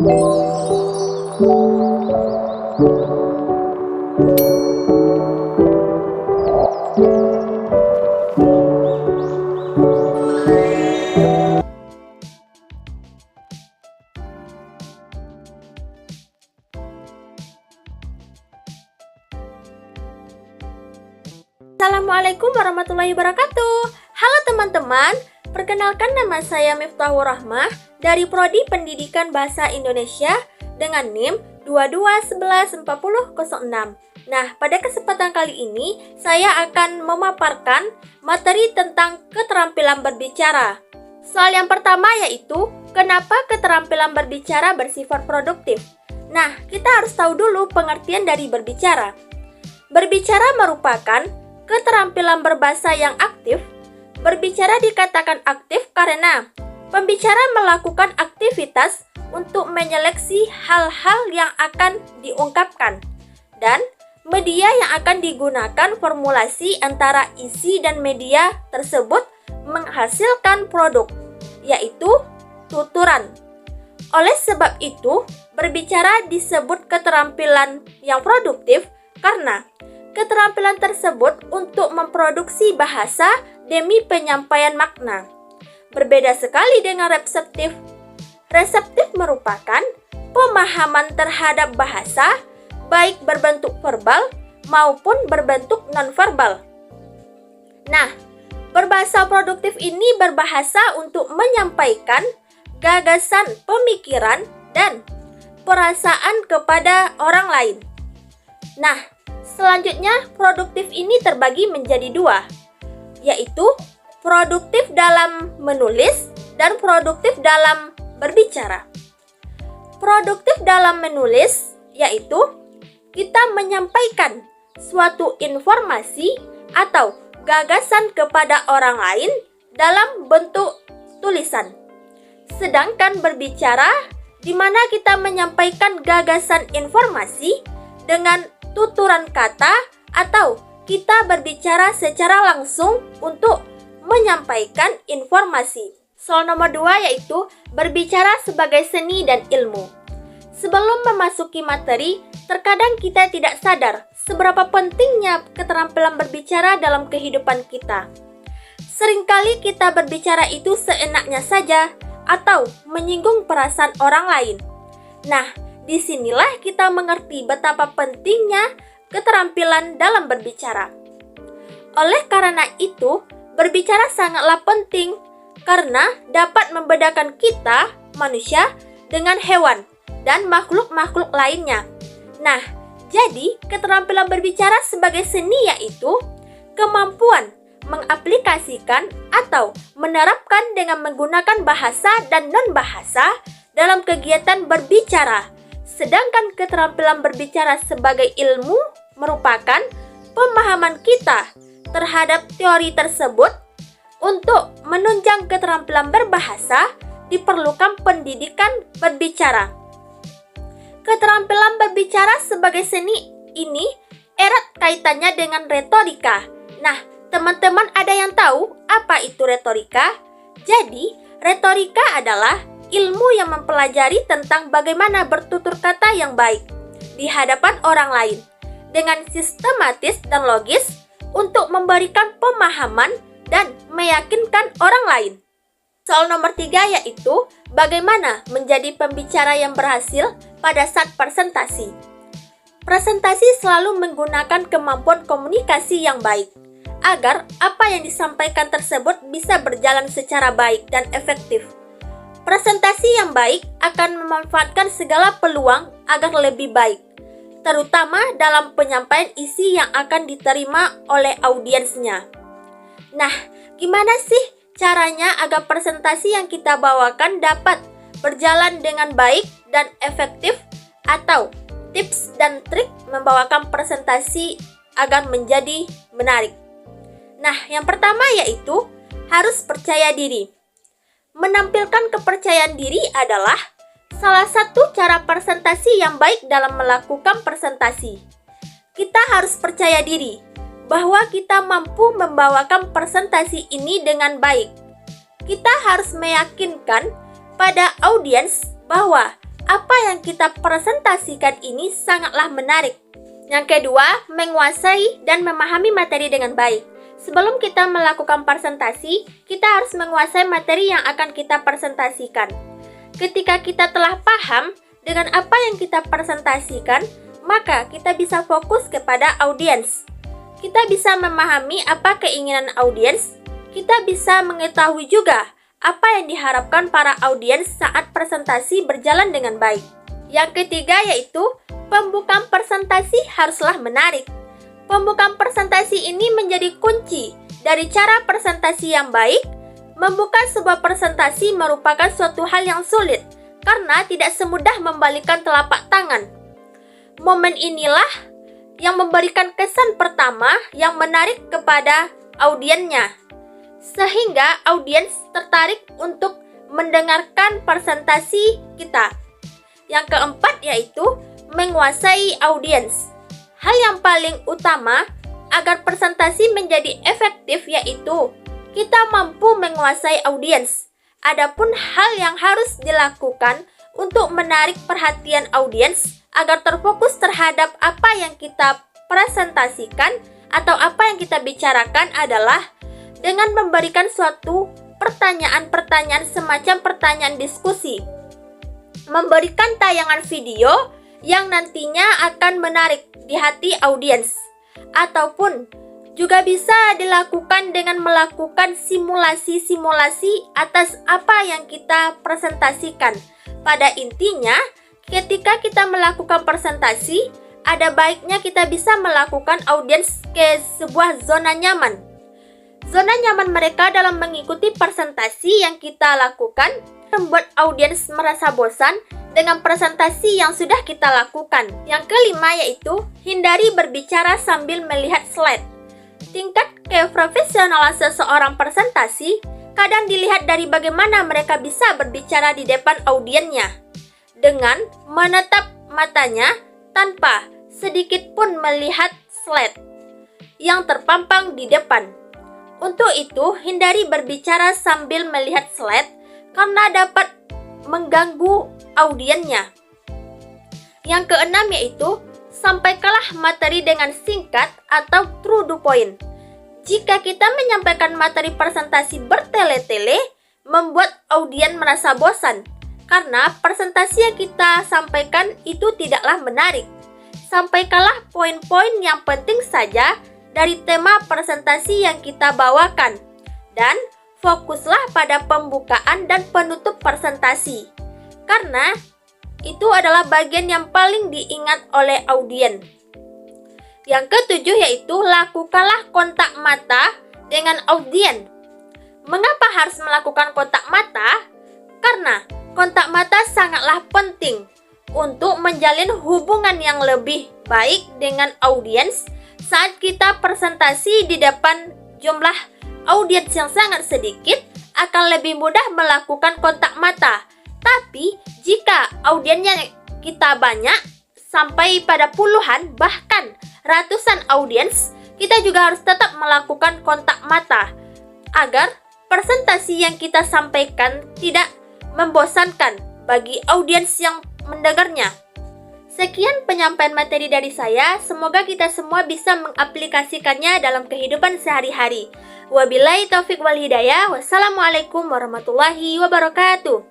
Assalamualaikum warahmatullahi wabarakatuh. Halo teman-teman, perkenalkan nama saya Miftahur Rahmah dari Prodi Pendidikan Bahasa Indonesia dengan NIM 22114006. Nah, pada kesempatan kali ini saya akan memaparkan materi tentang keterampilan berbicara. Soal yang pertama yaitu, kenapa keterampilan berbicara bersifat produktif? Nah, kita harus tahu dulu pengertian dari berbicara. Berbicara merupakan keterampilan berbahasa yang aktif. Berbicara dikatakan aktif karena pembicara melakukan aktivitas untuk menyeleksi hal-hal yang akan diungkapkan, dan media yang akan digunakan formulasi antara isi dan media tersebut menghasilkan produk, yaitu tuturan. Oleh sebab itu, berbicara disebut keterampilan yang produktif karena keterampilan tersebut untuk memproduksi bahasa demi penyampaian makna. Berbeda sekali dengan reseptif. Reseptif merupakan pemahaman terhadap bahasa, baik berbentuk verbal maupun berbentuk nonverbal. Nah, berbahasa produktif ini berbahasa untuk menyampaikan gagasan, pemikiran, dan perasaan kepada orang lain. Nah, selanjutnya, produktif ini terbagi menjadi dua, yaitu produktif dalam menulis dan produktif dalam berbicara. Produktif dalam menulis yaitu kita menyampaikan suatu informasi atau gagasan kepada orang lain dalam bentuk tulisan. Sedangkan berbicara di mana kita menyampaikan gagasan informasi dengan tuturan kata atau kita berbicara secara langsung untuk menyampaikan informasi. Soal nomor 2 yaitu berbicara sebagai seni dan ilmu. Sebelum memasuki materi, terkadang kita tidak sadar seberapa pentingnya keterampilan berbicara dalam kehidupan kita. Seringkali kita berbicara itu seenaknya saja atau menyinggung perasaan orang lain. Nah, disinilah kita mengerti betapa pentingnya keterampilan dalam berbicara. Oleh karena itu, berbicara sangatlah penting karena dapat membedakan kita, manusia, dengan hewan dan makhluk-makhluk lainnya. Nah, jadi keterampilan berbicara sebagai seni yaitu kemampuan mengaplikasikan atau menerapkan dengan menggunakan bahasa dan non-bahasa dalam kegiatan berbicara. Sedangkan keterampilan berbicara sebagai ilmu merupakan pemahaman kita terhadap teori tersebut. Untuk menunjang keterampilan berbahasa, diperlukan pendidikan berbicara. Keterampilan berbicara sebagai seni ini erat kaitannya dengan retorika. Nah, teman-teman ada yang tahu apa itu retorika? Jadi, retorika adalah ilmu yang mempelajari tentang bagaimana bertutur kata yang baik di hadapan orang lain dengan sistematis dan logis untuk memberikan pemahaman dan meyakinkan orang lain. Soal nomor 3 yaitu bagaimana menjadi pembicara yang berhasil pada saat presentasi. Presentasi selalu menggunakan kemampuan komunikasi yang baik agar apa yang disampaikan tersebut bisa berjalan secara baik dan efektif. Presentasi yang baik akan memanfaatkan segala peluang agar lebih baik, terutama dalam penyampaian isi yang akan diterima oleh audiensnya. Nah, gimana sih caranya agar presentasi yang kita bawakan dapat berjalan dengan baik dan efektif, atau tips dan trik membawakan presentasi agar menjadi menarik? Nah, yang pertama yaitu harus percaya diri. Menampilkan kepercayaan diri adalah salah satu cara presentasi yang baik dalam melakukan presentasi. Kita harus percaya diri bahwa kita mampu membawakan presentasi ini dengan baik. Kita harus meyakinkan pada audiens bahwa apa yang kita presentasikan ini sangatlah menarik. Yang kedua, menguasai dan memahami materi dengan baik. Sebelum kita melakukan presentasi, kita harus menguasai materi yang akan kita presentasikan. Ketika kita telah paham dengan apa yang kita presentasikan, maka kita bisa fokus kepada audiens. Kita bisa memahami apa keinginan audiens, kita bisa mengetahui juga apa yang diharapkan para audiens saat presentasi berjalan dengan baik. Yang ketiga yaitu pembukaan presentasi haruslah menarik. Pembukaan presentasi ini menjadi kunci dari cara presentasi yang baik. Membuka sebuah presentasi merupakan suatu hal yang sulit karena tidak semudah membalikkan telapak tangan. Momen inilah yang memberikan kesan pertama yang menarik kepada audiensnya, sehingga audiens tertarik untuk mendengarkan presentasi kita. Yang keempat yaitu menguasai audiens. Hal yang paling utama agar presentasi menjadi efektif yaitu kita mampu menguasai audiens. Adapun hal yang harus dilakukan untuk menarik perhatian audiens agar terfokus terhadap apa yang kita presentasikan atau apa yang kita bicarakan adalah dengan memberikan suatu pertanyaan-pertanyaan semacam pertanyaan diskusi. Memberikan tayangan video yang nantinya akan menarik di hati audiens. Ataupun juga bisa dilakukan dengan melakukan simulasi-simulasi atas apa yang kita presentasikan. Pada intinya, ketika kita melakukan presentasi, ada baiknya kita bisa melakukan audiens ke sebuah zona nyaman. Zona nyaman mereka dalam mengikuti presentasi yang kita lakukan membuat audiens merasa bosan dengan presentasi yang sudah kita lakukan. Yang kelima yaitu hindari berbicara sambil melihat slide. Tingkat keprofesionalan seseorang presentasi kadang dilihat dari bagaimana mereka bisa berbicara di depan audiensnya dengan menatap matanya tanpa sedikit pun melihat slide yang terpampang di depan. Untuk itu, hindari berbicara sambil melihat slide karena dapat mengganggu audiensnya. Yang keenam yaitu sampaikanlah materi dengan singkat atau true to point. Jika kita menyampaikan materi presentasi bertele-tele, membuat audiens merasa bosan karena presentasi yang kita sampaikan itu tidaklah menarik. Sampaikanlah poin-poin yang penting saja dari tema presentasi yang kita bawakan dan fokuslah pada pembukaan dan penutup presentasi karena itu adalah bagian yang paling diingat oleh audiens. Yang ketujuh yaitu lakukanlah kontak mata dengan audiens. Mengapa harus melakukan kontak mata? Karena kontak mata sangatlah penting untuk menjalin hubungan yang lebih baik dengan audiens saat kita presentasi di depan jumlah audiens yang sangat sedikit akan lebih mudah melakukan kontak mata. Tapi jika audiensnya kita banyak sampai pada puluhan bahkan ratusan audiens, kita juga harus tetap melakukan kontak mata agar presentasi yang kita sampaikan tidak membosankan bagi audiens yang mendengarnya. Sekian penyampaian materi dari saya, semoga kita semua bisa mengaplikasikannya dalam kehidupan sehari-hari. Wabillahi taufik wal hidayah, wassalamualaikum warahmatullahi wabarakatuh.